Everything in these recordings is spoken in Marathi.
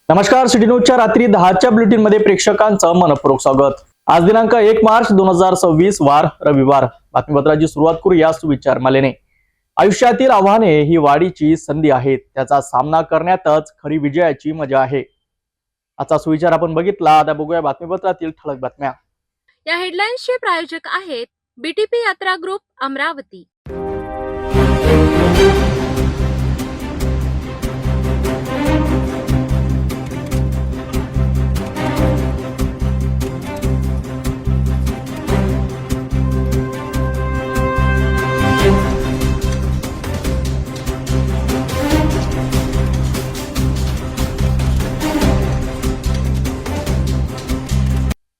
नमस्कार, सिटी न्यूजच्या रात्री 10च्या बुलेटिन मध्ये प्रेक्षकांचं मनपूर्वक स्वागत। आज दिनांक 1 मार्च 2026 वार रविवार। बातमीपत्राची सुरुवात करूया सुविचार मालेने। आयुष्यातील आव्हाने ही वाढीची संधी आहेत, त्याचा सामना करण्यातच खरी विजयाची मजा आहे। आजचा सुविचार आपण बघितला, आता बघूया बातमीपत्रातील ठळक बातम्या। या हेडलाईन्सचे प्रायोजक आहेत बीटीपी यात्रा ग्रुप अमरावती।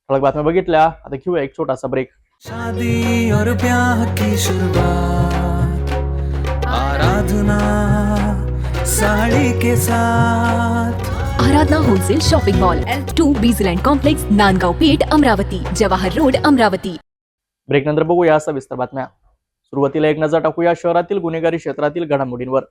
ठळक बातम्या बघितल्या, आता घेऊया एक छोटासा ब्रेक। शादी और ब्याह की शुरुआत आराधना साड़ी के साथ। Aradhana wholesale shopping mall L2 Bijland complex Nandgaon Peth Amravati Jawahar road Amravati. Break नंतर बघूया सविस्तर बातम्या। सुरुवातीला एक नजर टाकूया शहरातील गुन्हेगारी क्षेत्रातील घडामोडींवर।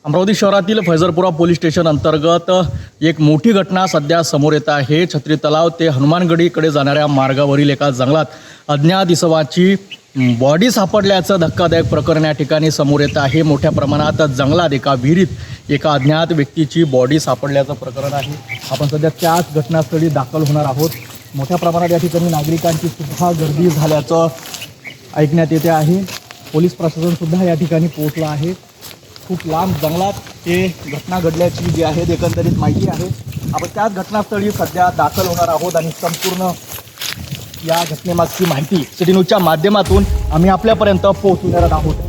अमरावती शहरातील फैजरपुरा पोलीस स्टेशन अंतर्गत एक मोठी घटना सध्या समोर येत आहे। छत्री तलाव ते हनुमानगडीकडे जाणाऱ्या मार्गावरील एका जंगलात अज्ञात इसमाची बॉडी सापडल्याचं धक्कादायक प्रकरण या ठिकाणी समोर येत आहे। मोठ्या प्रमाणात जंगलात एका विहिरीत एका अज्ञात व्यक्तीची बॉडी सापडल्याचं प्रकरण आहे। आपण सध्या त्याच घटनास्थळी दाखल होणार आहोत। मोठ्या प्रमाणात या ठिकाणी नागरिकांची सुद्धा गर्दी झाल्याचं ऐकण्यात येते आहे। पोलीस प्रशासन सुद्धा या ठिकाणी पोहोचलं आहे। खूप लांब जंगलात हे घटना घडल्याची जी आहे एकंदरीत माहिती आहे। आपण त्याच घटनास्थळी सध्या दाखल होणार आहोत आणि संपूर्ण या घटनेमागची माहिती सिटी न्यूजच्या माध्यमातून आम्ही आपल्यापर्यंत पोहोचवणार आहोत।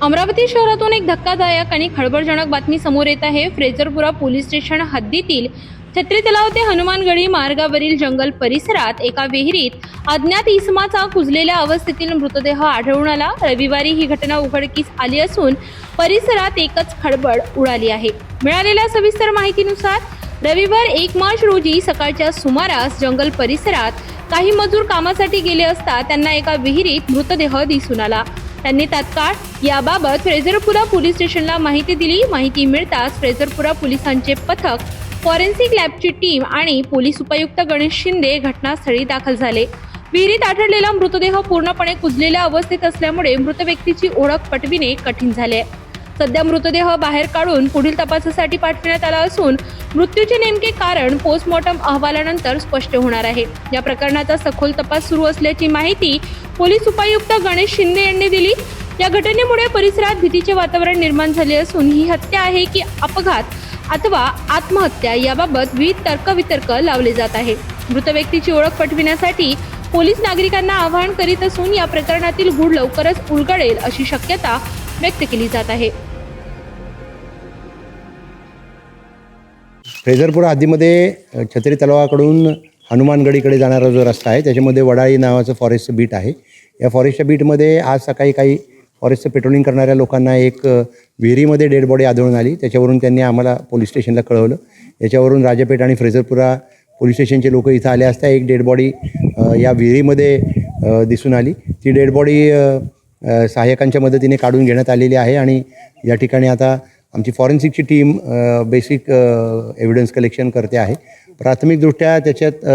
अमरावती शहरातून एक धक्कादायक आणि खळबळजनक बातमी समोर येत आहे। फ्रेजरपुरा पोलीस स्टेशन हद्दीतील छत्री तलाव ते हनुमानगडी मार्गावरील जंगल परिसरात एका विहिरीत अज्ञात इसमाचा कुजलेल्या अवस्थेतील मृतदेह आढळून आला। रविवारी ही घटना उघडकीस आली असून परिसरात एकच खळबळ उडाली आहे। मिळालेल्या सविस्तर माहितीनुसार रविवार 1 मार्च रोजी सकाळच्या सुमारास जंगल परिसरात काही मजूर कामासाठी गेले असता त्यांना एका विहिरीत मृतदेह दिसून आला। त्यांनी तात्काळ याबाबत फ्रेजरपुरा पोलीस स्टेशनला माहिती दिली। माहिती मिळताच फ्रेजरपुरा पोलिसांचे पथक, फॉरेन्सिक लॅबची टीम आणि पोलीस उपायुक्त गणेश शिंदे घटनास्थळी दाखल झाले। विहिरीत आढळलेला मृतदेह पूर्णपणे कुजलेल्या अवस्थेत असल्यामुळे मृत व्यक्तीची ओळख पटविणे कठीण झाले। सध्या मृतदेह बाहेर काढून पुढील तपासासाठी पाठवण्यात आला असून मृत्यूचे नेमके कारण पोस्टमॉर्टम अहवालानंतर स्पष्ट होणार आहे। या प्रकरणाचा सखोल तपास सुरू असल्याची माहिती पोलीस उपायुक्त गणेश शिंदे यांनी दिली। या घटनेमुळे परिसरात भीतीचे वातावरण निर्माण झाले असून ही हत्या आहे की अपघात अथवा आत्महत्या याबाबत विविध तर्कवितर्क लावले जात आहे। मृत व्यक्तीची ओळख पटविण्यासाठी पोलीस नागरिकांना आवाहन करीत असून या प्रकरणातील गूढ लवकरच उलगडेल अशी शक्यता व्यक्त केली जात आहे। फ्रेजरपुरा हद्दीमध्ये छत्री तलावाकडून हनुमानगडीकडे जाणारा जो रस्ता आहे त्याच्यामध्ये वडाळी नावाचं फॉरेस्टचं बीट आहे। या फॉरेस्टच्या बीटमध्ये आज सकाळी काही फॉरेस्टचं पेट्रोलिंग करणाऱ्या लोकांना एक विहिरीमध्ये डेड बॉडी आढळून आली। त्याच्यावरून त्यांनी आम्हाला पोलीस स्टेशनला कळवलं। याच्यावरून राजापेठ आणि फ्रेजरपुरा पोलीस स्टेशनचे लोक इथं आले असता एक डेड बॉडी या विहिरीमध्ये दिसून आली। ती डेड बॉडी सहाय्यकांच्या मदतीने काढून घेण्यात आलेली आहे आणि या ठिकाणी आता आमची फॉरेन्सिकची टीम बेसिक एव्हिडन्स कलेक्शन करते आहे। प्राथमिकदृष्ट्या त्याच्यात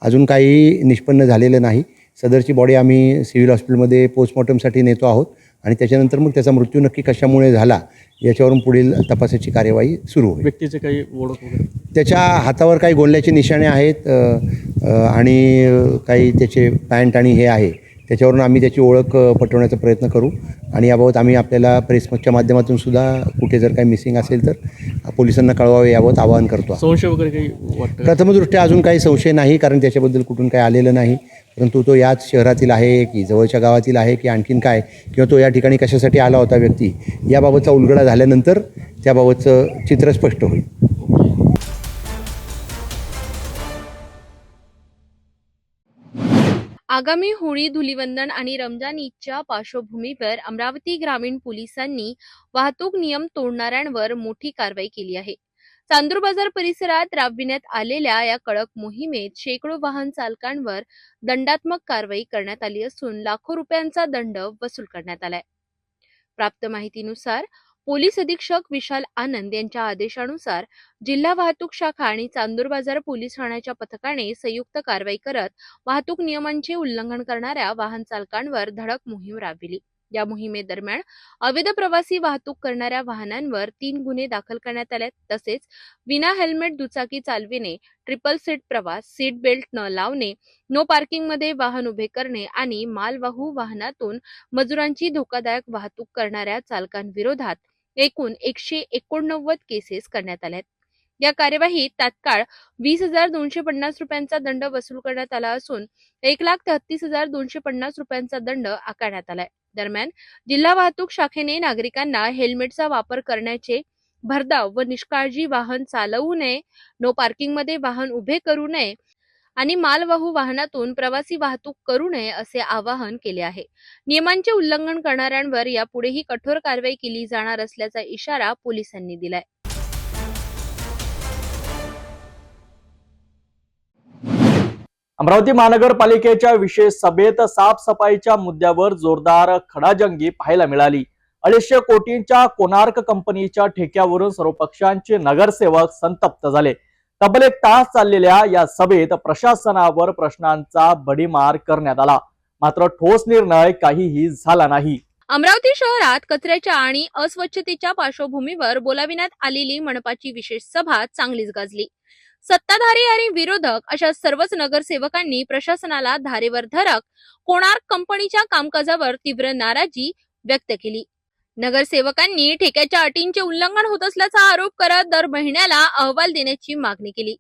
अजून काही निष्पन्न झालेलं नाही। सदरची बॉडी आम्ही सिव्हिल हॉस्पिटलमध्ये पोस्टमॉर्टमसाठी नेतो आहोत आणि त्याच्यानंतर मग त्याचा मृत्यू नक्की कशामुळे झाला याच्यावरून पुढील तपासाची कार्यवाही सुरू होईल। व्यक्तीचे काही ओळख वगैरे? त्याच्या हातावर काही गोळण्याचे निशाणे आहेत आणि काही त्याचे पॅन्ट आणि हे आहे, त्याच्यावरून आम्ही त्याची ओळख पटवण्याचा प्रयत्न करू। आणि याबाबत आम्ही आपल्याला प्रेसच्या माध्यमातून सुद्धा कुठे जर काही मिसिंग असेल तर पोलिसांना कळवावे याबाबत आवाहन करतो. संशय वगैरे काही वाटतं? प्रथमदृष्ट्या अजून काही संशय नाही, कारण त्याच्याबद्दल कुठून काही आलेलं नाही. परंतु तो याच शहरातील आहे की जवळच्या गावातील आहे की आणखीन काय, किंवा तो या ठिकाणी कशासाठी आला होता व्यक्ती, याबाबतचा उलगडा झाल्यानंतर त्याबाबतचं चित्र स्पष्ट होईल. आगामी होळी, धुलीवंदन आणि रमजान ईदच्या पार्श्वभूमीवर अमरावती ग्रामीण पोलिसांनी वाहतूक नियम तोडणाऱ्यांवर मोठी कारवाई केली आहे. चांदूर बाजार परिसरात राबविण्यात आलेल्या या कडक मोहिमेत शेकडो वाहन चालकांवर दंडात्मक कारवाई करण्यात आली असून लाखो रुपयांचा दंड वसूल करण्यात आलाय. प्राप्त माहितीनुसार पोलीस अधीक्षक विशाल आनंद यांच्या आदेशानुसार जिल्हा वाहतूक शाखा आणि चांदूर बाजार पोलीस ठाण्याच्या पथकाने संयुक्त कारवाई करत वाहतूक नियमांचे उल्लंघन करणाऱ्या वाहन चालकांवर धडक मोहीम राबविली. या मोहिमेदरम्यान अवैध प्रवासी वाहतूक करणाऱ्या वाहनांवर 3 गुन्हे दाखल करण्यात आले. तसेच विना हेल्मेट दुचाकी चालविणे, ट्रिपल सीट प्रवास, सीट बेल्ट न लावणे, नो पार्किंगमध्ये वाहन उभे करणे आणि मालवाहू वाहनातून मजुरांची धोकादायक वाहतूक करणाऱ्या चालकांविरोधात एकूण 189 केसेस करण्यात आल्या. या कार्यवाहीत तात्काळ 20,250 रुपयांचा दंड वसूल करण्यात आला असून 1,33,250 रुपयांचा दंड आकारण्यात आलाय. दरम्यान जिल्हा वाहतूक शाखेने नागरिकांना हेल्मेटचा वापर करण्याचे, भरधाव व निष्काळजी वाहन चालवू नये, नो पार्किंगमध्ये वाहन उभे करू नये आणि मालवाहू वाहनातून प्रवासी वाहतूक करू नये असे आवाहन केले आहे. नियमांचे उल्लंघन करणाऱ्यांवर यापुढेही कठोर कारवाई केली जाणार असल्याचा इशारा पोलिसांनी दिलाय. अमरावती महानगरपालिकेच्या विशेष सभेत साफसफाईच्या मुद्द्यावर जोरदार खडाजंगी पाहायला मिळाली. 250 कोटींच्या कोणार्क कंपनीच्या ठेक्यावरून सर्व पक्षांचे नगरसेवक संतप्त झाले. तब्बल 1 तास चाललेल्या या सभेत प्रशासनावर प्रश्नांचा भडीमार करण्यात आला, मात्र ठोस निर्णय काहीही झाला नाही. अमरावती शहरात कचऱ्याच्या आणि अस्वच्छतेच्या पार्श्वभूमीवर बोलाविण्यात आलेली मनपाची विशेष सभा चांगलीच गाजली. सत्ताधारी आणि विरोधक अशा सर्वच नगरसेवकांनी प्रशासनाला धारेवर धरत कोणार्क कंपनीच्या कामकाजावर तीव्र नाराजी व्यक्त केली. नगरसेवकांनी ठेक्याच्या अटींचे उल्लंघन होत असल्याचा आरोप करत दर महिन्याला अहवाल देण्याची मागणी केली.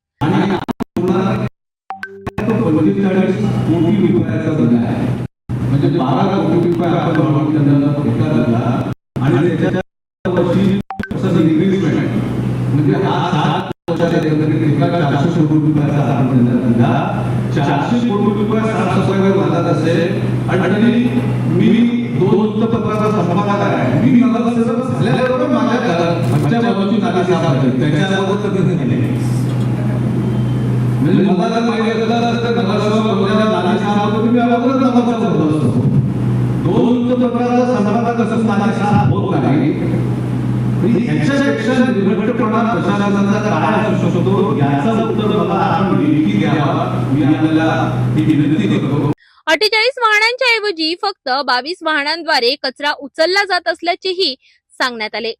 अठ्ठेचाळीस वाहनांच्या ऐवजी फक्त 22 वाहनांद्वारे कचरा उचलला जात असल्याचेही सांगण्यात आले.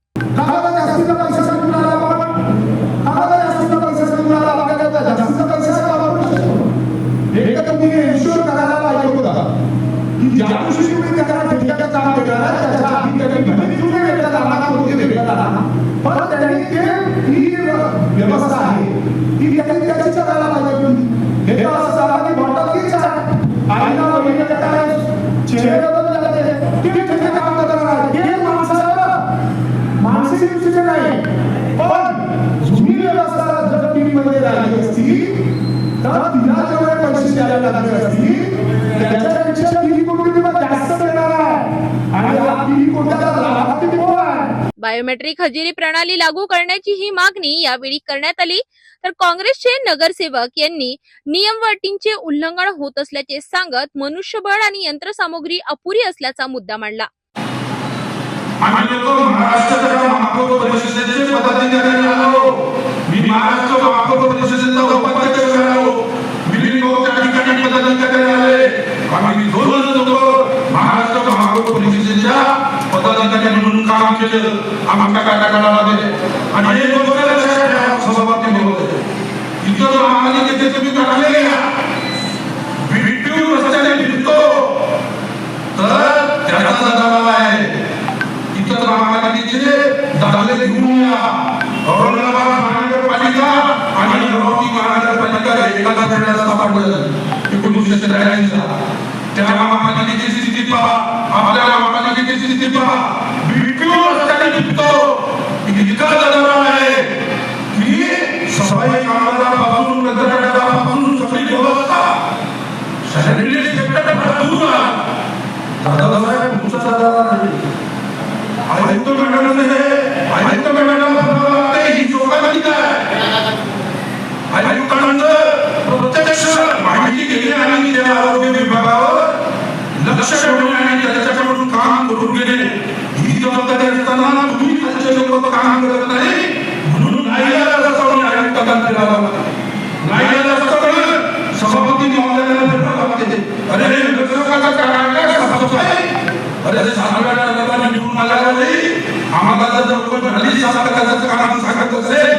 बायोमेट्रिक हजेरी प्रणाली लागू करण्याची ही मागणी यावेळी करण्यात आली. तर काँग्रेसचे नगरसेवक यांनी नियम व अटींचे उल्लंघन होत असल्याचे सांगत मनुष्यबळ आणि यंत्रसामुग्री अपुरी असल्याचा मुद्दा मांडला. आम्ही लोक महाराष्ट्राच्या महापौर परिषदेचे पदाधिकारी आलो. मी महाराष्ट्र महापौर परिषदेचा उपाध्यक्ष आलो. मिलिंदच्या ठिकाणी पदाधिकारी आले. आम्ही 2 लोक महाराष्ट्र महापौर परिषदेच्या पदाधिकारी म्हणून काम केलं आमच्या कार्यकाळामध्ये. आणि हे गोष्ट लक्षात ठेवा सभापती महोदय, इतर महापालिकेचे तुम्ही काढले बिट्टू रस्त्याने फिरतो तर त्याचा दबाव आहे. औरंगाबाद महानगरपालिका आणि अमरावती महानगरपालिका एकाच वेळेला स्थापन 1983 त्या महापालिकेची स्थिती पहा, आपल्या महापालिकेची स्थिती पहा. बीपीओ रस्त्याने निघतो इतका गदारोळ आहे की सफाई कामगारापासून नगरपालिकापासून सगळी व्यवस्था सॅनिटरी सेक्टर दूर दादासाहेब तुमचा दादा नाही. आयुक्त मंडळाने ही जोगालिका आहे. आयुक्तांचं प्रत्यक्ष माहिती घेणे आणि त्या आरोग्य विभागावर लक्ष ठेवणे आणि त्याच्याकडून काम करून घेणे ही जबाबदारी असताना तुम्ही खालचे लोक काम करत नाही म्हणून सभापती महोदयांना भेटावं लागते. अरे नगरसेवकाचा कार्यालय काय साफसफाई? अरे सातव्या निवडून आल्यावर आम्हाला जर कोण खाली साफ करायचं काम सांगत असेल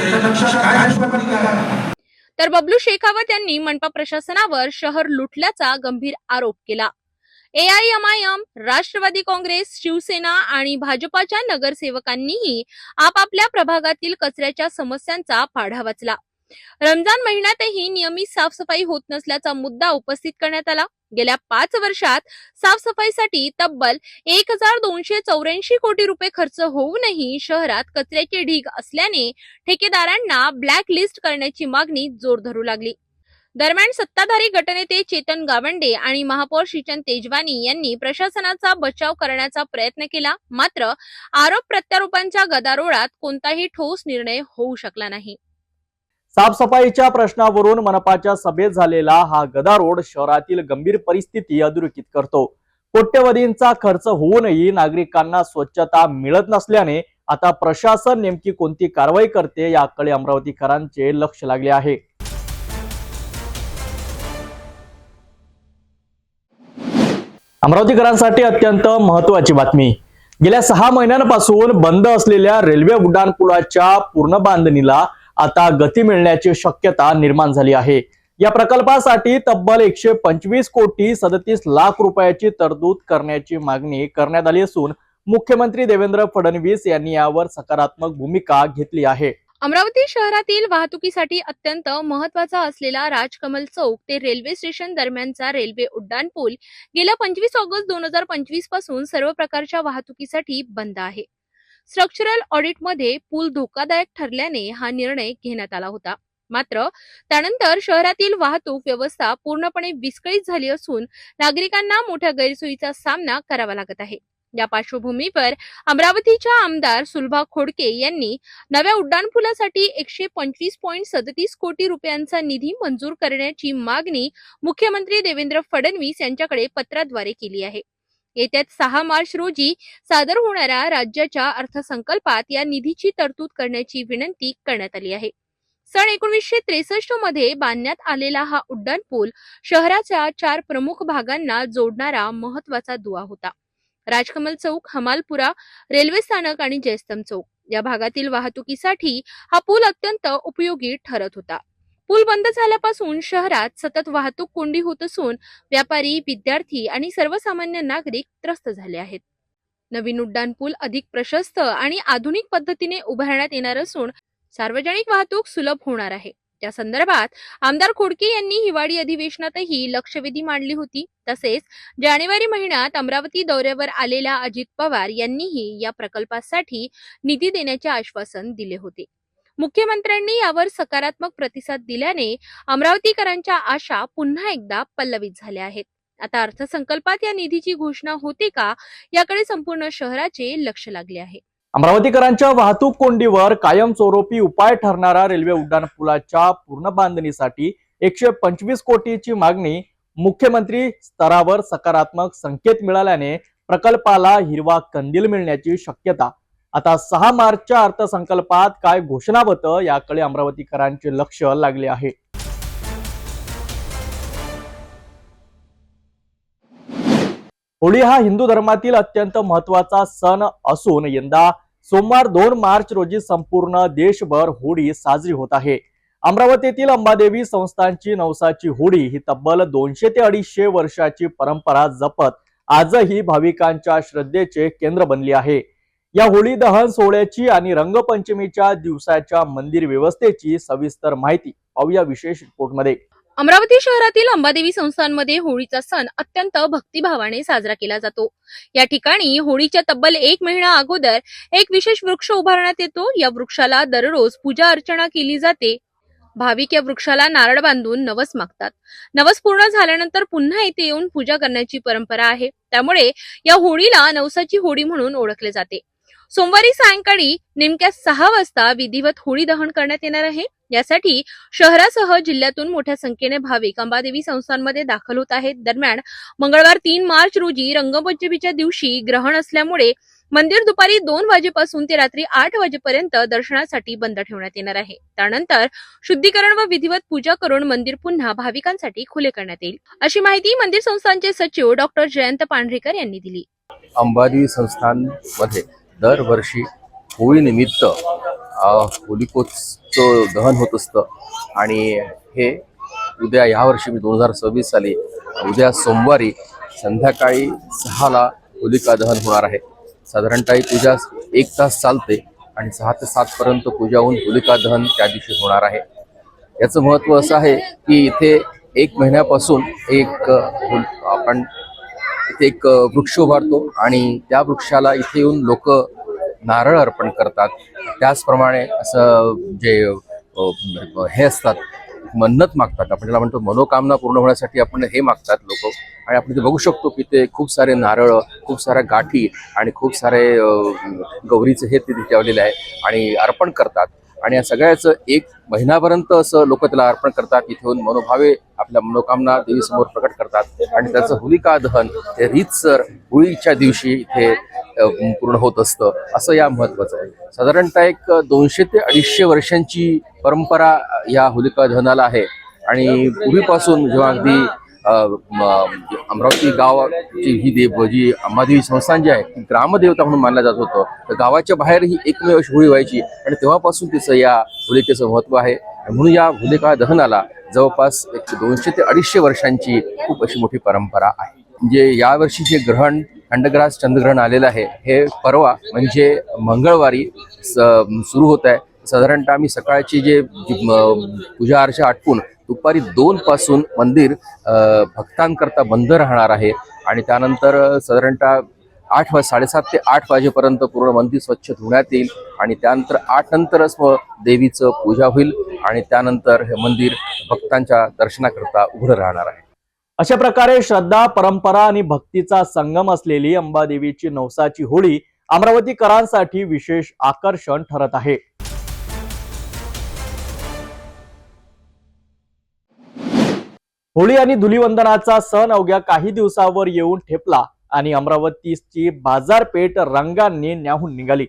त्याच्यापेक्षा काय दुष्परिणाम आहे? तर बबलू शेखावत यांनी मनपा प्रशासनावर शहर लुटल्याचा गंभीर आरोप केला. AIMIM, राष्ट्रवादी काँग्रेस, शिवसेना आणि भाजपाच्या नगरसेवकांनीही आपापल्या प्रभागातील कचऱ्याच्या समस्यांचा पाढा वाचला. रमजान महिन्यातही नियमित साफसफाई होत नसल्याचा मुद्दा उपस्थित करण्यात आला. गेल्या 5 वर्षात साफसफाईसाठी तब्बल 1284 कोटी रुपये खर्च होऊनही शहरात कचऱ्याचे ढीग असल्याने ठेकेदारांना ब्लॅक लिस्ट करण्याची मागणी जोर धरू लागली. दरम्यान सत्ताधारी गटनेते चेतन गावंडे आणि महापौर श्रीचंद तेजवानी यांनी प्रशासनाचा बचाव करण्याचा प्रयत्न केला. मात्र आरोप प्रत्यारोपांच्या गदारोळात कोणताही ठोस निर्णय होऊ शकला नाही. साफसफाईच्या प्रश्नावरून मनपाच्या सभेत झालेला हा गदारोळ शहरातील गंभीर परिस्थिती अधोरेखित करतो. कोट्यवधींचा खर्च होऊनही नागरिकांना स्वच्छता मिळत नसल्याने आता प्रशासन नेमकी कोणती कारवाई करते याकडे अमरावतीकरांचे लक्ष लागले आहे. अमरावतीकरांसाठी अत्यंत महत्त्वाची बातमी. गेल्या 6 महिन्यांपासून बंद असलेल्या रेल्वे उड्डाणपुलाच्या पूर्ण बांधणीला आता गती मिळण्याची शक्यता निर्माण झाली आहे. या प्रकल्पासाठी तब्बल 125 कोटी 37 लाख रुपयाची तरतूद करण्याची मागणी करण्यात आली असून मुख्यमंत्री देवेंद्र फडणवीस यांनी यावर सकारात्मक भूमिका घेतली आहे. अमरावती शहरातील वाहतुकीसाठी अत्यंत महत्वाचा असलेला राजकमल चौक ते रेल्वे स्टेशन दरम्यानचा रेल्वे उड्डाणपूल गेल्या 25 ऑगस्ट 2025 पासून सर्व प्रकारच्या वाहतुकीसाठी बंद आहे. स्ट्रक्चरल ऑडिटमध्ये पूल धोकादायक ठरल्याने हा निर्णय घेण्यात आला होता. मात्र त्यानंतर शहरातील वाहतूक व्यवस्था पूर्णपणे विस्कळीत झाली असून नागरिकांना मोठ्या गैरसोयीचा सामना करावा लागत आहे. या पार्श्वभूमीवर अमरावतीच्या आमदार सुलभा खोडके यांनी नव्या उड्डाणपुलासाठी 125.37 कोटी रुपयांचा निधी मंजूर करण्याची मागणी मुख्यमंत्री देवेंद्र फडणवीस यांच्याकडे पत्राद्वारे केली आहे. येत्या 6 मार्च रोजी सादर होणाऱ्या राज्याच्या अर्थसंकल्पात या निधीची तरतूद करण्याची विनंती करण्यात आली आहे. सन 1963 मध्ये बांधण्यात आलेला हा उड्डाणपूल शहराच्या 4 प्रमुख भागांना जोडणारा महत्वाचा दुवा होता. राजकमल चौक, हमालपुरा रेल्वे स्थानक आणि जयस्तंभ चौक या भागातील वाहतुकीसाठी हा पूल अत्यंत उपयोगी ठरत होता. पूल बंद झाल्यापासून शहरात सतत वाहतूक कोंडी होत असून व्यापारी, विद्यार्थी आणि सर्वसामान्य नागरिक त्रस्त झाले आहेत. नवीन उड्डाणपूल अधिक प्रशस्त आणि आधुनिक पद्धतीने उभारण्यात येणार असून सार्वजनिक वाहतूक सुलभ होणार आहे. त्या संदर्भात आमदार खोडके यांनी हिवाळी अधिवेशनातही लक्षवेधी मांडली होती. तसेच जानेवारी महिन्यात अमरावती दौऱ्यावर आलेल्या अजित पवार यांनीही या प्रकल्पासाठी निधी देण्याचे आश्वासन दिले होते. मुख्यमंत्र्यांनी यावर सकारात्मक प्रतिसाद दिल्याने अमरावतीकरांच्या आशा पुन्हा एकदा पल्लवित झाल्या आहेत. आता अर्थसंकल्पात या निधीची घोषणा होते का याकडे संपूर्ण शहराचे लक्ष लागले आहे. अमरावतीकरांच्या वाहतूक कोंडीवर कायमस्वरूपी उपाय ठरणारा रेल्वे उड्डाणपुलाच्या पूर्ण बांधणीसाठी 125 कोटीची मागणी मुख्यमंत्री स्तरावर सकारात्मक संकेत मिळाल्याने प्रकल्पाला हिरवा कंदील मिळण्याची शक्यता. आता 6 मार्चच्या अर्थसंकल्पात काय घोषणावतं याकडे अमरावतीकरांचे लक्ष लागले आहे. होळी हा हिंदू धर्मातील अत्यंत महत्वाचा सण असून यंदा सोमवार 2 मार्च रोजी संपूर्ण देशभर होळी साजरी होत आहे. अमरावतीतील अंबादेवी संस्थानची नवसाची होळी ही तब्बल 200 ते 250 वर्षाची परंपरा जपत आजही भाविकांच्या श्रद्धेचे केंद्र बनली आहे. या होळी दहन सोहळ्याची आणि रंगपंचमीच्या दिवसाच्या मंदिर व्यवस्थेची सविस्तर माहिती पाहूया विशेष रिपोर्टमध्ये. अमरावती शहरातील अंबादेवी संस्थांमध्ये होळीचा सण अत्यंत भक्तिभावाने साजरा केला जातो. या ठिकाणी होळीच्या तब्बल 1 महिना अगोदर एक विशेष वृक्ष उभारण्यात येतो. या वृक्षाला दररोज पूजा अर्चना केली जाते. भाविक या वृक्षाला नारळ बांधून नवस मागतात. नवस पूर्ण झाल्यानंतर पुन्हा इथे येऊन पूजा करण्याची परंपरा आहे. त्यामुळे या होळीला नवसाची होळी म्हणून ओळखले जाते. सोमवारी सायंकाळी नेमक्या 6 वाजता विधिवत होळी दहन करण्यात येणार आहे. यासाठी शहरासह जिल्ह्यातून मोठ्या संख्येने भाविक अंबादेवी संस्थांमध्ये दाखल होत आहेत. दरम्यान मंगळवार 3 मार्च रोजी रंगपंचमीच्या दिवशी ग्रहण असल्यामुळे मंदिर दुपारी 2 वाजेपासून ते रात्री 8 वाजेपर्यंत दर्शनासाठी बंद ठेवण्यात येणार आहे. त्यानंतर शुद्धीकरण व विधिवत पूजा करून मंदिर पुन्हा भाविकांसाठी खुले करण्यात येईल, अशी माहिती मंदिर संस्थानचे सचिव डॉक्टर जयंत पांढरेकर यांनी दिली. अंबादेवी संस्थानमध्ये दरवर्षी होळीनिमित्त होलिकोत्सव दहन होत असतं आणि हे उद्या यावर्षी 2026 साली उद्या सोमवारी संध्याकाळी 6ला होलिका दहन होणार आहे. साधारणतः ही पूजा 1 तास चालते आणि 6 ते 7 पर्यंत पूजा होऊन होलिका दहन त्या दिवशी होणार आहे. याचं महत्त्व असं आहे की इथे 1 महिन्यापासून आपण इथे एक वृक्ष उभारतो आणि त्या वृक्षाला इथे येऊन लोक नारळ अर्पण करतात. त्याचप्रमाणे असं जे हे असतात मन्नत मागतात, आपण त्याला म्हणतो मनोकामना पूर्ण होण्यासाठी आपण हे मागतात लोक. आणि आपण ते बघू शकतो की ते खूप सारे नारळ, खूप साऱ्या गाठी आणि खूप सारे गौरीचे हे ते ठेवलेले आहे आणि अर्पण करतात. आणि या सगळ्याचं 1 महिनापर्यंत असं लोक त्याला अर्पण करतात. इथे येऊन मनोभावे आपल्या मनोकामना देवीसमोर प्रकट करतात आणि त्याचं होलिका दहन हे रीतसर होळीच्या दिवशी इथे पूर्ण होत असतं. असं या महत्वाचं आहे. साधारणतः एक 200 ते 250 वर्षांची परंपरा या होलिका दहनाला आहे. आणि पूर्वीपासून जेव्हा अगदी अमरावती गावाची ही जी अंबादेवी संस्थान जी आहे ती ग्रामदेवता म्हणून मानला जात होतं. तर गावाच्या बाहेर ही एकमेव होळी व्हायची आणि तेव्हापासून तिचं या होलिकेचं महत्त्व आहे. म्हणून या होलिका दहनाला जवळपास 200 ते 250 वर्षांची खूप अशी मोठी परंपरा आहे. म्हणजे यावर्षी जे ग्रहण खंडग्रास चंद्रग्रहण आलेलं आहे हे परवा म्हणजे मंगळवारी सुरू होत आहे. साधारणतः आम्ही सकाळची जे पूजा अर्चा आटपून दुपारी 2 पासून मंदिर भक्तांकरता बंद राहणार आहे आणि त्यानंतर साधारणतः 7:30 ते 8 वाजेपर्यंत पूर्ण मंदिर स्वच्छ धुण्यात येईल आणि त्यानंतर 8 नंतरच मग देवीचं पूजा होईल आणि त्यानंतर हे मंदिर भक्तांच्या दर्शनाकरता उघडं राहणार आहे. अशा प्रकारे श्रद्धा, परंपरा आणि भक्तीचा संगम असलेली अंबादेवीची नवसाची होळी अमरावतीकरांसाठी विशेष आकर्षण ठरत आहे. होळी आणि धुलीवंदनाचा सण अवघ्या काही दिवसावर येऊन ठेपला आणि अमरावतीची बाजारपेठ रंगांनी न्याहून निघाली.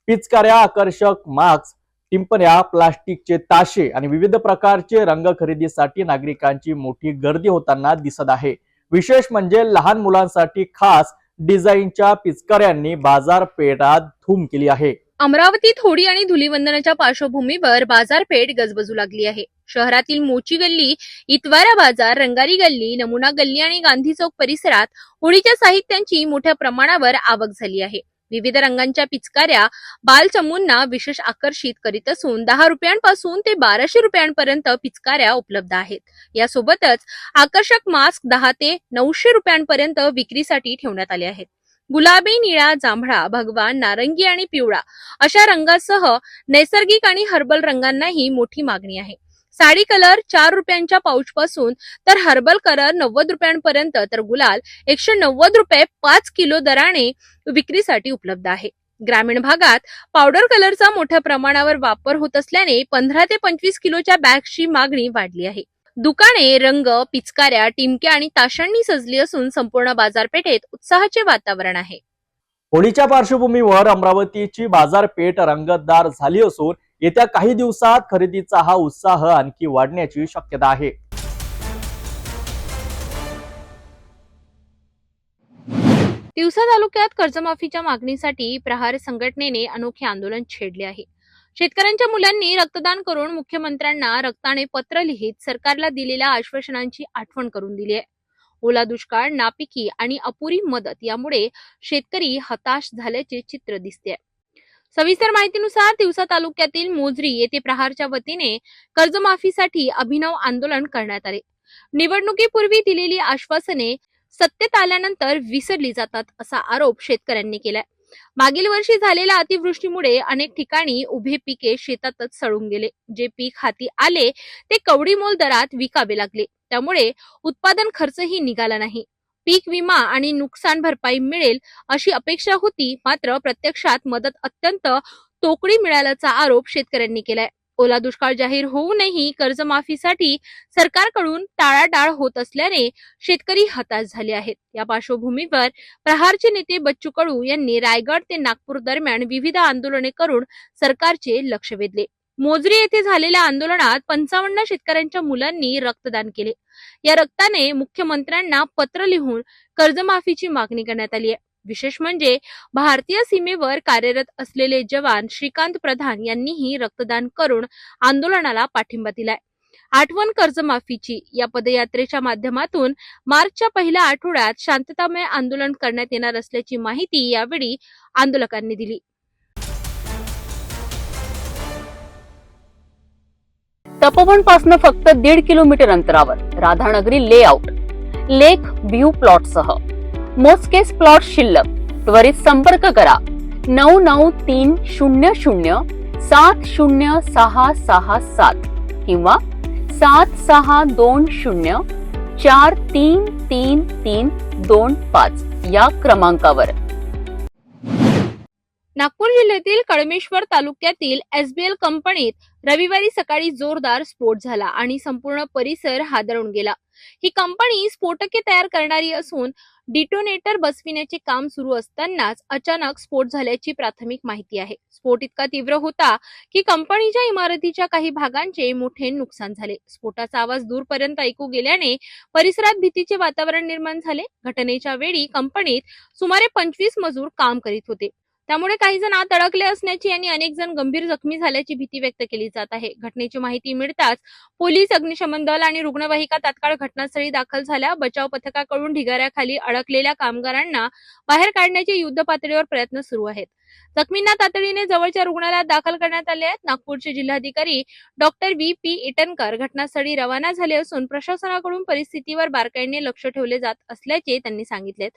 पिचकाऱ्या, आकर्षक मास्क, टिंपण्या, प्लास्टिकचे ताशे आणि विविध प्रकारचे रंग खरेदीसाठी नागरिकांची मोठी गर्दी होताना दिसत आहे. विशेष म्हणजे लहान मुलांसाठी खास डिझाईनच्या पिचकाऱ्यांनी बाजारपेठात धूम केली आहे. अमरावतीत होळी आणि धुलीवंदनाच्या पार्श्वभूमीवर बाजारपेठ गजबजू लागली आहे. शहरातील मोची गल्ली, इतवारा बाजार, रंगारी गल्ली, नमुना गल्ली आणि गांधी चौक परिसरात होळीच्या साहित्यांची मोठ्या प्रमाणावर आवक झाली आहे. विविध रंगांच्या पिचकाऱ्या बालचमूंना विशेष आकर्षित करीत असून 10 रुपयांपासून ते 1200 रुपयांपर्यंत पिचकाऱ्या उपलब्ध आहेत. यासोबतच आकर्षक मास्क 10 ते 900 रुपयांपर्यंत विक्रीसाठी ठेवण्यात आले आहेत. गुलाबी, निळा, जांभळा, भगवा, नारंगी आणि पिवळा अशा रंगासह नैसर्गिक आणि हर्बल रंगांनाही मोठी मागणी आहे. साडी कलर 4 रुपयांच्या पाऊच पासून तर हर्बल कलर 90 रुपयांपर्यंत तर गुलाल 190 रुपये 5 किलो दराने विक्रीसाठी उपलब्ध आहे. ग्रामीण भागात पावडर कलरचा मोठ्या प्रमाणावर वापर होत असल्याने 15 ते 25 किलोच्या बॅग्सची मागणी वाढली आहे. दुकाने रंग, पिचकाऱ्या, टिमक्या आणि ताशांनी सजली असून संपूर्ण बाजारपेठेत उत्साहाचे वातावरण आहे. होळीच्या पार्श्वभूमीवर अमरावतीची बाजारपेठ रंगतदार झाली असून येत्या काही दिवसात खरेदीचा हा उत्साह आणखी वाढण्याची शक्यता आहे. तिवसा तालुक्यात कर्जमाफीच्या मागणीसाठी प्रहार संघटनेने अनोखे आंदोलन छेडले आहे. शेतकऱ्यांच्या मुलांनी रक्तदान करून मुख्यमंत्र्यांना रक्ताने पत्र लिहित सरकारला दिलेल्या आश्वासनांची आठवण करून दिली आहे. ओला दुष्काळ, नापिकी आणि अपुरी मदत यामुळे शेतकरी हताश झाल्याचे चित्र दिसते. सविस्तर माहितीनुसार तिवसा तालुक्यातील मोजरी येथे प्रहारच्या वतीने कर्जमाफीसाठी अभिनव आंदोलन करण्यात आले. निवडणुकीपूर्वी दिलेली आश्वासने सत्तेत आल्यानंतर विसरली जातात असा आरोप शेतकऱ्यांनी केलाय. मागील वर्षी झालेल्या अतिवृष्टीमुळे अनेक ठिकाणी उभे पिके शेतातच सडून गेले. जे पीक हाती आले ते कवडीमोल दरात विकावे लागले. त्यामुळे उत्पादन खर्चही निघाला नाही. पीक विमा आणि नुकसान भरपाई मिळेल अशी अपेक्षा होती, मात्र प्रत्यक्षात मदत अत्यंत तोकडी मिळाल्याचा आरोप शेतकऱ्यांनी केलाय. ओला दुष्काळ जाहीर होऊनही कर्जमाफीसाठी सरकारकडून टाळाटाळ होत असल्याने शेतकरी हताश झाले आहेत. या पार्श्वभूमीवर प्रहारचे नेते बच्चू कडू यांनी रायगड ते नागपूर दरम्यान विविध आंदोलने करून सरकारचे लक्ष वेधले. मोजरी येथे झालेल्या आंदोलनात 55 शेतकऱ्यांच्या मुलांनी रक्तदान केले. या रक्ताने मुख्यमंत्र्यांना पत्र लिहून कर्जमाफीची मागणी करण्यात आली आहे. विशेष म्हणजे भारतीय सीमेवर कार्यरत असलेले जवान श्रीकांत प्रधान यांनीही रक्तदान करून आंदोलनाला पाठिंबा दिलाय. आठवण कर्जमाफीची या पदयात्रेच्या माध्यमातून मार्चच्या पहिल्या आठवड्यात शांततामय आंदोलन करण्यात येणार असल्याची माहिती यावेळी आंदोलकांनी दिली. तपोवन पासून फक्त 1.5 किलोमीटर अंतरावर राधानगरी लेआउट लेक व्ह्यू प्लॉट सह मोजकेच प्लॉट शिल्लक. त्वरित संपर्क करा 9930706667 किंवा 7620433325 या क्रमांकावर. नागपूर जिल्ह्यातील कळमेश्वर तालुक्यातील एसबीएल कंपनीत रविवारी सकाळी जोरदार स्फोट झाला आणि संपूर्ण परिसर हादरून गेला. ही कंपनी स्फोटके तयार करणारी असून डिटोनेटर बसविण्याचे काम सुरू असतानाच अचानक स्फोट झाल्याची प्राथमिक माहिती आहे. स्फोट इतका तीव्र होता की कंपनीच्या इमारतीच्या काही भागांचे मोठे नुकसान झाले. स्फोटाचा आवाज दूरपर्यंत ऐकू गेल्याने परिसरात भीतीचे वातावरण निर्माण झाले. घटनेच्या वेळी कंपनीत सुमारे 25 मजूर काम करीत होते. त्यामुळे काही जण आत अडकले असण्याची आणि अनेक जण गंभीर जखमी झाल्याची भीती व्यक्त केली जात आहे. घटनेची माहिती मिळताच पोलीस, अग्निशमन दल आणि रुग्णवाहिका तात्काळ घटनास्थळी दाखल झाल्या. बचाव पथकाकडून ढिगाऱ्याखाली अडकलेल्या कामगारांना बाहेर काढण्याचे युद्धपातळीवर प्रयत्न सुरू आहेत. जखमींना तातडीने जवळच्या रुग्णालयात दाखल करण्यात आले आहेत. नागपूरचे जिल्हाधिकारी डॉक्टर व्ही.पी. इटनकर घटनास्थळी रवाना झाले असून प्रशासनाकडून परिस्थितीवर बारकाईने लक्ष ठेवले जात असल्याचे त्यांनी सांगितले.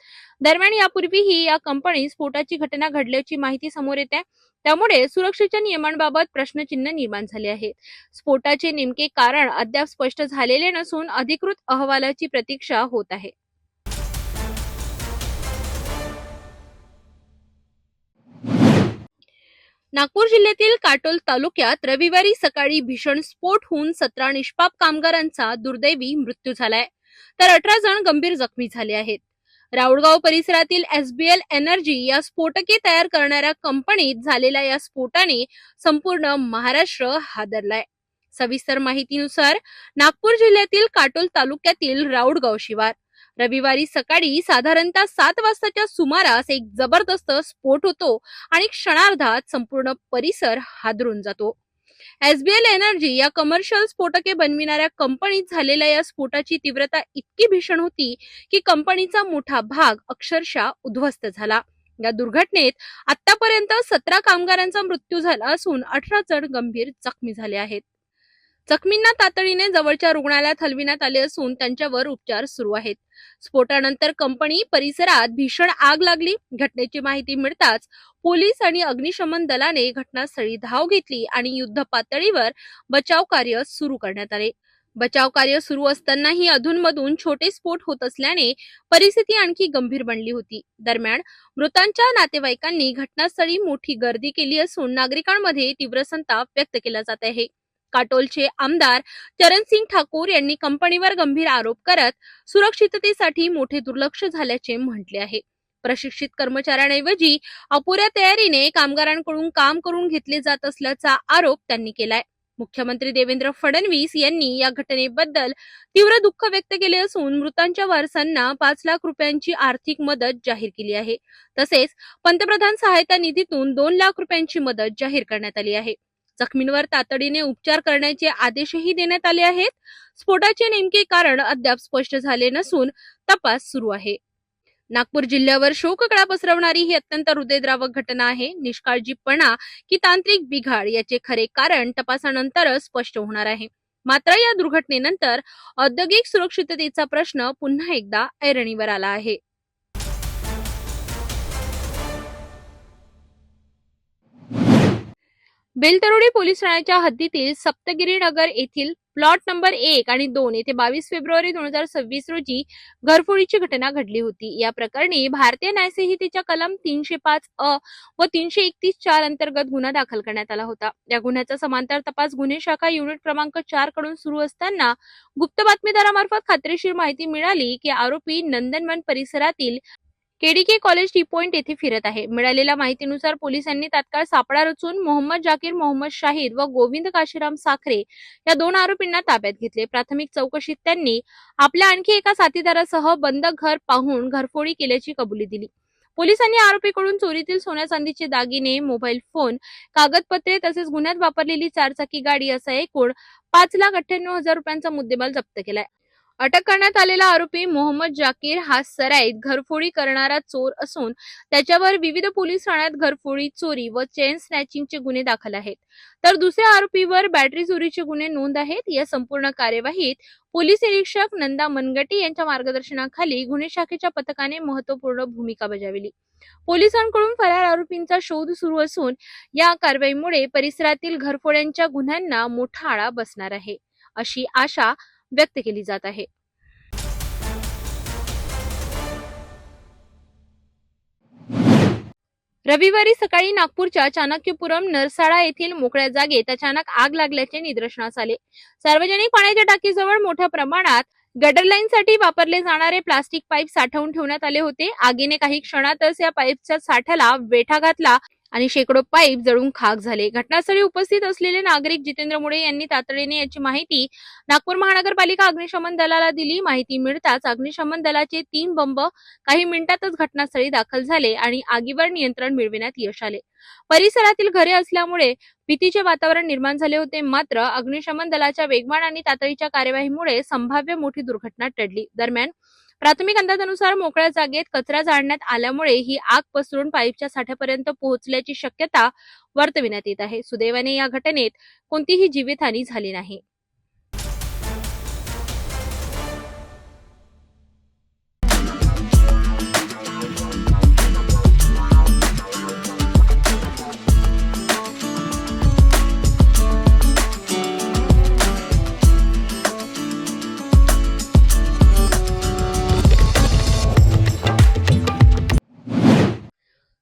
दरम्यान यापूर्वीही या कंपनीत स्फोटाची घटना घडल्याची माहिती समोर येते. त्यामुळे सुरक्षेच्या नियमांबाबत प्रश्नचिन्ह निर्माण झाले आहे. स्फोटाचे नेमके कारण अद्याप स्पष्ट झालेले नसून अधिकृत अहवालाची प्रतीक्षा होत आहे. नागपूर जिल्ह्यातील काटोल तालुक्यात रविवारी सकाळी भीषण स्फोट होऊन 17 निष्पाप कामगारांचा दुर्दैवी मृत्यू झालाय, तर 18 जण गंभीर जखमी झाले आहेत. राऊळगाव परिसरातील एसबीएल एनर्जी या स्फोटके तयार करणाऱ्या कंपनीत झालेल्या या स्फोटाने संपूर्ण महाराष्ट्र हादरलाय. सविस्तर माहितीनुसार नागपूर जिल्ह्यातील काटोल तालुक्यातील राऊळगाव शिवार रविवारी सकाळी साधारणतः 7 वाजताच्या सुमारास एक जबरदस्त स्फोट होतो आणि क्षणार्धात संपूर्ण परिसर हादरून जातो. एसबीएल एनर्जी या कमर्शियल स्फोटके बनविणाऱ्या कंपनीत झालेल्या या स्फोटाची तीव्रता इतकी भीषण होती की कंपनीचा मोठा भाग अक्षरशः उद्ध्वस्त झाला. या दुर्घटनेत आतापर्यंत 17 कामगारांचा मृत्यू झाला असून 18 जण गंभीर जखमी झाले आहेत. जखमींना तातडीने जवळच्या रुग्णालयात हलविण्यात आले असून त्यांच्यावर उपचार सुरू आहेत. स्फोटानंतर कंपनी परिसरात भीषण आग लागली. घटनेची माहिती मिळताच पोलीस आणि अग्निशमन दलाने घटनास्थळी धाव घेतली आणि युद्ध पातळीवर बचाव कार्य सुरू करण्यात आले. बचाव कार्य सुरू असतानाही अधूनमधून छोटे स्फोट होत असल्याने परिस्थिती आणखी गंभीर बनली होती. दरम्यान मृतांच्या नातेवाईकांनी घटनास्थळी मोठी गर्दी केली असून नागरिकांमध्ये तीव्र संताप व्यक्त केला जात आहे. काटोलचे आमदार चरणसिंग ठाकूर यांनी कंपनीवर गंभीर आरोप करत सुरक्षिततेसाठी मोठे दुर्लक्ष झाल्याचे म्हटले आहे. प्रशिक्षित कर्मचाऱ्यांऐवजी अपुऱ्या तयारीने कामगारांकडून काम करून घेतले जात असल्याचा आरोप त्यांनी केलाय. मुख्यमंत्री देवेंद्र फडणवीस यांनी या घटनेबद्दल तीव्र दुःख व्यक्त केले असून मृतांच्या वारसांना 5 लाख रुपयांची आर्थिक मदत जाहीर केली आहे. तसेच पंतप्रधान सहायता निधीतून 2 लाख रुपयांची मदत जाहीर करण्यात आली आहे. जखमींवर तातडीने उपचार करण्याचे आदेशही देण्यात आले आहेत. स्फोटाचे नेमके कारण अद्याप स्पष्ट झाले नसून तपास सुरू आहे. नागपूर जिल्ह्यावर शोककळा पसरवणारी ही अत्यंत हृदयद्रावक घटना आहे. निष्काळजीपणा की तांत्रिक बिघाड याचे खरे कारण तपासानंतरच स्पष्ट होणार आहे. मात्र या दुर्घटनेनंतर औद्योगिक सुरक्षिततेचा प्रश्न पुन्हा एकदा ऐरणीवर आला आहे. बेलतरोडी पोलीस ठाण्याच्या हद्दीतील सप्तगिरी नगर येथील प्लॉट नंबर 1 आणि 2 येथे 22 फेब्रुवारी 2026 रोजी घरफोडीची घटना घडली होती. या प्रकरणी भारतीय न्यायसंहितेच्या कलम 305 अ व 331(4) अंतर्गत गुन्हा दाखल करण्यात आला होता. या गुन्ह्याचा समांतर तपास गुन्हे शाखा युनिट क्रमांक 4 कडून सुरू असताना गुप्त बातमीदारामार्फत खात्रीशीर माहिती मिळाली की आरोपी नंदनवन परिसरातील केडीके कॉलेज टी पॉइंट येथे फिरत आहे. मिळालेल्या माहितीनुसार पोलिसांनी तात्काळ सापळा रचून मोहम्मद जाकीर, मोहम्मद शाहिद व गोविंद काशीराम साखरे या 2 आरोपींना ताब्यात घेतले. प्राथमिक चौकशीत त्यांनी आपल्या आणखी एका साथीदारासह बंद घर पाहून घरफोडी केल्याची कबुली दिली. पोलिसांनी आरोपीकडून चोरीतील सोन्या चांदीचे दागिने, मोबाईल फोन, कागदपत्रे तसेच गुन्ह्यात वापरलेली 4चाकी गाडी असा एकूण 5,98,000 रुपयांचा मुद्देमाल जप्त केलाय. अटक करण्यात आलेला आरोपी मोहम्मद जाकीर हा सराईत घरफोडी करणारा चोर असून त्याच्यावर विविध पोलीस ठाण्यात घरफोडी, चोरी व चेन स्नॅचिंगचे गुन्हे दाखल आहेत. तर दुसऱ्या आरोपीवर बॅटरी चोरीचे गुन्हे नोंद आहेत. या संपूर्ण कार्यवाहीत पोलीस निरीक्षक नंदा मनगटे यांच्या मार्गदर्शनाखाली गुन्हे शाखेच्या पथकाने महत्वपूर्ण भूमिका बजावली. पोलिसांकडून फरार आरोपींचा शोध सुरू असून या कारवाईमुळे परिसरातील घरफोड्यांच्या गुन्ह्यांना मोठा आळा बसणार आहे, अशी आशा व्यक्त केली जात आहे. रविवारी सकाळी नागपूरच्या चाणक्यपुरम नरसाळा येथील मोकळ्या जागेत अचानक आग लागल्याचे निदर्शनास आले. सार्वजनिक पाण्याच्या टाकीजवळ मोठ्या प्रमाणात गटर लाईनसाठी वापरले जाणारे प्लास्टिक पाईप साठवून ठेवण्यात आले होते. आगीने काही क्षणातच या पाईपच्या साठ्याला वेठा घातला आणि शेकडो पाईप जळून खाक झाले. घटनास्थळी उपस्थित असलेले नागरिक जितेंद्र मुळे यांनी तातडीने याची माहिती नागपूर महानगरपालिका अग्निशमन दलाला दिली. माहिती मिळताच अग्निशमन दलाचे 3 बंब काही मिनिटातच घटनास्थळी दाखल झाले आणि आगीवर नियंत्रण मिळविण्यात यश आले. परिसरातील घरे असल्यामुळे भीतीचे वातावरण निर्माण झाले होते. मात्र अग्निशमन दलाच्या वेगवान आणि तातडीच्या कार्यवाहीमुळे संभाव्य मोठी दुर्घटना टळली. दरम्यान प्राथमिक अंदाजानुसार मोकळ्या जागेत कचरा जाळण्यात आल्यामुळे ही आग पसरून पाईपच्या साठ्यापर्यंत पोहोचल्याची शक्यता वर्तविण्यात येत आहे. सुदैवाने या घटनेत कोणतीही जीवितहानी झाली नाही.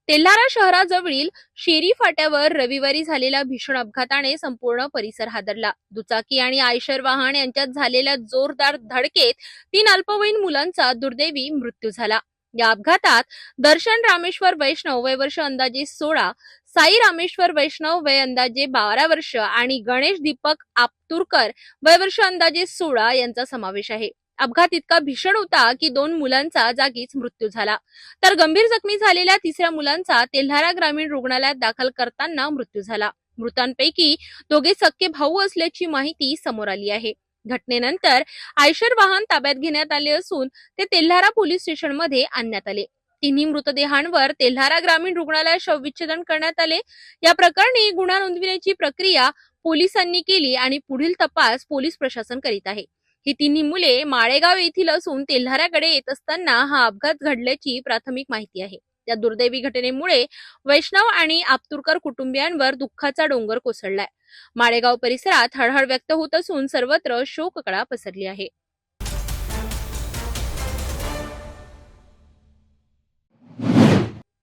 तेल्हारा शहराजवळील शेरी फाट्यावर रविवारी झालेल्या भीषण अपघाताने संपूर्ण परिसर हादरला. दुचाकी आणि आयशर वाहन यांच्यात झालेल्या जोरदार धडकेत 3 अल्पवयीन मुलांचा दुर्दैवी मृत्यू झाला. या अपघातात दर्शन रामेश्वर वैष्णव वय वर्ष अंदाजे 16, साई रामेश्वर वैष्णव वय अंदाजे 12 वर्ष आणि गणेश दीपक आपतुरकर वय वर्ष अंदाजे 16 यांचा समावेश आहे. अपघात इतका भीषण होता की 2 मुलांचा जागीच मृत्यू झाला, तर गंभीर जखमी झालेल्या 3ऱ्या मुलांचा तेल्हारा ग्रामीण रुग्णालयात दाखल करताना मृत्यू झाला. मृतांपैकी दोघे सख्खे भाऊ असल्याची माहिती समोर आली आहे. घटनेनंतर आयशर वाहन ताब्यात घेण्यात आले असून ते तेल्हारा पोलीस स्टेशनमध्ये आणण्यात आले. 3 मृतदेहांवर तेल्हारा ग्रामीण रुग्णालयात शवविच्छेदन करण्यात आले. या प्रकरणी गुन्हा नोंदविण्याची प्रक्रिया पोलिसांनी केली आणि पुढील तपास पोलीस प्रशासन करीत आहे. ही 3 मुले माळेगाव येथील असून तेल्हाराकडे येत असताना हा अपघात घडल्याची प्राथमिक माहिती आहे. या दुर्दैवी घटनेमुळे वैष्णव आणि आपतुरकर कुटुंबियांवर दुःखाचा डोंगर कोसळलाय. माळेगाव परिसरात हळहळ व्यक्त होत असून सर्वत्र शोककळा पसरली आहे.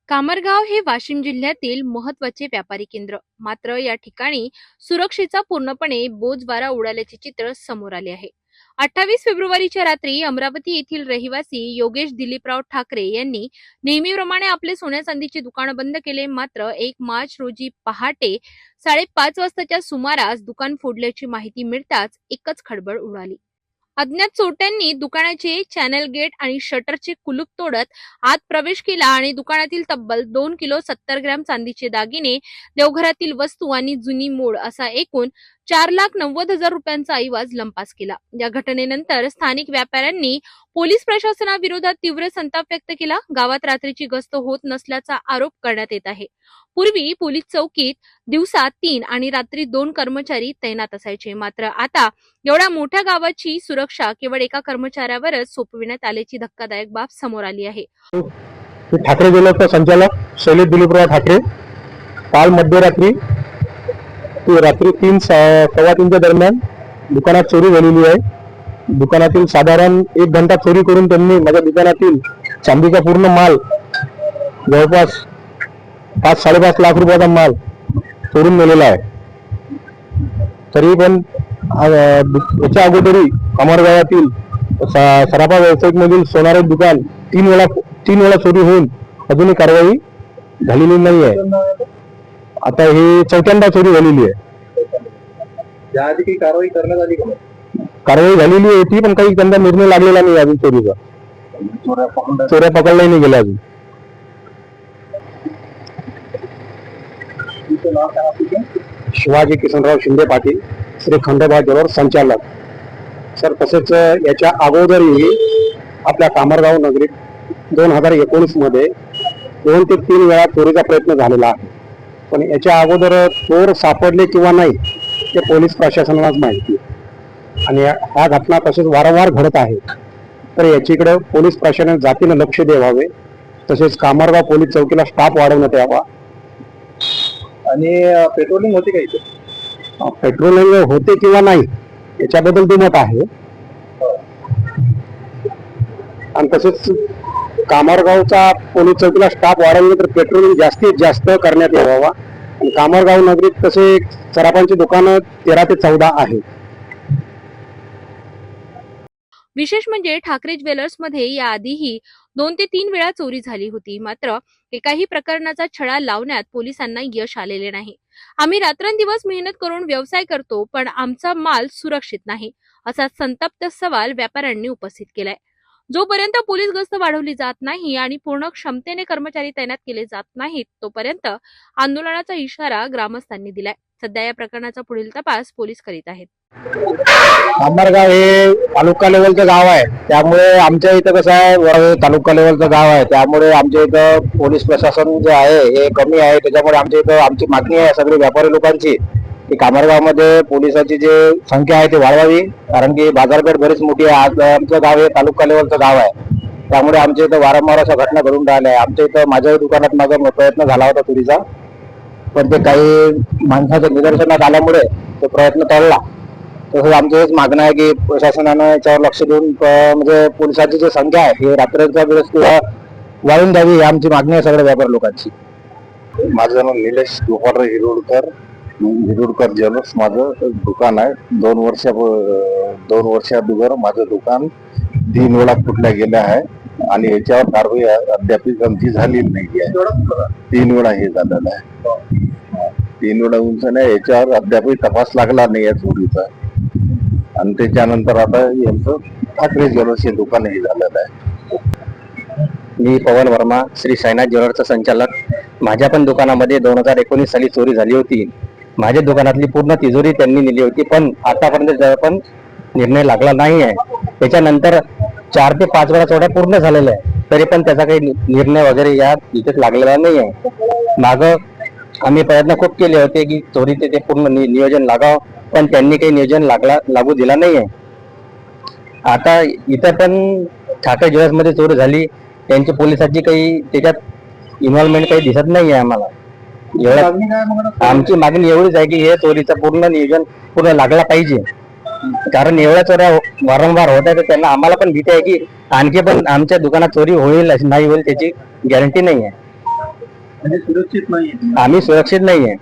कामरगाव हे वाशिम जिल्ह्यातील महत्त्वाचे व्यापारी केंद्र. मात्र या ठिकाणी सुरक्षेचा पूर्णपणे बोजवारा उडाल्याचे चित्र समोर आले आहे. 28 फेब्रुवारीच्या रात्री अमरावती येथील रहिवासी योगेश दिलीपराव ठाकरे यांनी नेहमीप्रमाणे आपले सोन्या चांदीचे दुकान बंद केले. मात्र 1 मार्च रोजी पहाटे 5:30 वाजताच्या सुमारास दुकान फोडल्याची माहिती मिळताच एकच खळबळ उडाली. अज्ञात चोरट्यांनी दुकानाचे चॅनल गेट आणि शटरचे कुलूप तोडत आत प्रवेश केला आणि दुकानातील तब्बल 2 किलो 70 ग्रॅम चांदीचे दागिने, देवघरातील वस्तू आणि जुनी मोड असा एकूण 4,90,000 रुपयांचा ऐवज लंपास केला. या घटनेनंतर स्थानिक व्यापाऱ्यांनी पोलीस प्रशासनाविरोधात तीव्र संताप व्यक्त केला. गावात रात्रीची गस्त होत नसल्याचा आरोप करण्यात येत आहे. पूर्वी पोलीस चौकीत दिवसा 3 आणि रात्री 2 कर्मचारी तैनात असायचे, मात्र आता एवढ्या मोठ्या गावाची सुरक्षा केवळ एका कर्मचाऱ्यावरच सोपविण्यात आल्याची धक्कादायक बाब समोर आली आहे. ठाकरे जिल्ह्याचा संचालक शैलेश दिलीपराव ठाकरे काल मध्यरात्री रात्री 3-3:15 दरम्यान दुकानात चोरी झालेली आहे. दुकानातील साधारण 1 घंटा चोरी करून त्यांनी माझ्या दुकानातील चांदीचा पूर्ण माल, जवळपास 5-5.5 लाख रुपयाचा माल चोरून नेलेला आहे. तरी पण याच्या अगोदरही कमरगावातील सराफा व्यावसायिक मधील सोनारे दुकान 3 वेळा चोरी होऊन अजूनही कारवाई झालेली नाही आहे. आता ही 4थ्यांदा चोरी झालेली आहे. याआधी काही कारवाई करण्यात आली का? कारवाई झालेली होती पण काही त्यांना निर्णय लागलेला नाही अजून चोरीचा. चोऱ्या पकडल्या नाही गेल्या अजून. शिवाजी किसनराव शिंदे पाटील, श्री खंडोबा ज्वेलर्स संचालक. सर, तसेच याच्या अगोदरही आपल्या कामरगाव नगरीत 2019 मध्ये 2 ते 3 वेळा चोरीचा प्रयत्न झालेला आहे. पण याच्या अगोदर चोर सापडले किंवा नाही ते पोलीस प्रशासनालाच माहिती आहे आणि ह्या घटना तसेच वारंवार घडत आहेत. तर याच्याकडे पोलीस प्रशासनाने जातीनं लक्ष द्यावे, तसेच कामरगाव पोलीस चौकीला स्टाफ वाढवण्यात यावा. आणि पेट्रोलिंग होते का इथे? पेट्रोलिंग होते किंवा नाही याच्याबद्दल दुमत आहे. आणि तसेच कामरगावचा पोलीस चौकीला स्टाफ वाढवले तर पेट्रोलिंग जास्तीत जास्त करण्यात यावा. आणि कामरगाव नगरीत तसे सराफांची दुकानं 13 ते 14 आहेत. विशेष म्हणजे ठाकरे ज्वेलर्समध्ये याआधीही 2 ते 3 वेळा चोरी झाली होती, मात्र एकाही प्रकरणाचा छडा लावण्यात पोलिसांना यश आलेले नाही. आम्ही रात्रंदिवस मेहनत करून व्यवसाय करतो, पण आमचा माल सुरक्षित नाही, असा संतप्त सवाल व्यापाऱ्यांनी उपस्थित केलाय. जोपर्यंत पोलीस गस्त वाढवली जात नाही आणि पूर्ण क्षमतेने कर्मचारी तैनात केले जात नाहीत, तोपर्यंत आंदोलनाचा इशारा ग्रामस्थांनी दिलाय. सध्या या प्रकरणाचा पुढील तपास पोलीस करीत आहेत. कामरगाव हे तालुका लेवलचं गाव आहे, त्यामुळे आमच्या इथं कसं आहे, वरळी तालुका लेवलचं गाव आहे, त्यामुळे आमच्या इथं पोलीस प्रशासन जे आहे हे कमी आहे. त्याच्यामुळे आमच्या इथं आमची मागणी आहे सगळी व्यापारी लोकांची की कामरगावमध्ये पोलिसांची जे संख्या आहे ती वाढवावी, कारण की बाजारपेठ बरीच मोठी आहे. आज आमचं गाव हे तालुका लेवलचं गाव आहे, त्यामुळे आमच्या इथं वारंवार अशा घटना घडून राहिल्या आहे. आमच्या इथं माझ्याही दुकानात माझा प्रयत्न झाला होता चोरीचा, पण ते काही माणसाच्या निदर्शनात आल्यामुळे तो प्रयत्न टळला. तसंच आमचं हेच मागणं आहे की प्रशासनानं याच्यावर लक्ष देऊन म्हणजे पोलिसांची जी संख्या आहे ही रात्रीच्या वेळेस किंवा वाढून द्यावी, ही आमची मागणी आहे सगळ्या व्यापारी लोकांची. माझं नाव निलेश गोपाळ हिरोडकर ज्वेलर्स माझं दुकान आहे. 2 वर्षाअगोदर माझं दुकान 3 वेळा फुटल्या गेल्या आहे आणि याच्यावर कारवाई अद्याप आमची झालेली नाही आहे. 3 वेळा हे झालेलं आहे. 3 वेळा उंच नाही, याच्यावर अद्याप तपास लागला नाही आहे चोरीचा. आणि त्याच्यानंतर आता यांचं ठाकरे ज्वेलर्स हे दुकान हे झालेलं आहे. मी पवन वर्मा, श्री साईनाथ ज्वेलर्सचा संचालक. माझ्या पण दुकानामध्ये 2019 साली चोरी झाली होती. माझ्या दुकानातली पूर्ण तिजोरी त्यांनी नेली होती, पण आतापर्यंत पण निर्णय लागला नाही आहे. त्याच्यानंतर 4 ते 5 वेळा चोऱ्या पूर्ण झालेल्या आहे, तरी पण त्याचा काही निर्णय वगैरे या इथेच लागलेला नाही आहे. मागं आम्ही प्रयत्न खूप केले होते की चोरीचे ते पूर्ण नियोजन लागावं, पण त्यांनी काही नियोजन लागू दिला नाही आहे. आता इथं पण ठाकरे ज्वेलर्समध्ये चोरी झाली, त्यांची पोलिसांची काही त्याच्यात इन्व्हॉल्वमेंट काही दिसत नाही आहे आम्हाला. आमची मागणी एवढीच आहे की हे चोरीचं पूर्ण नियोजन पूर्ण लागला पाहिजे, कारण एवढ्या चोऱ्या वारंवार होत आहे तर त्यांना आम्हाला पण भीती आहे की आणखी पण आमच्या दुकानात चोरी होईल नाही होईल त्याची गॅरंटी नाही आहे. म्हणजे सुरक्षित नाही, आम्ही सुरक्षित नाही आहे.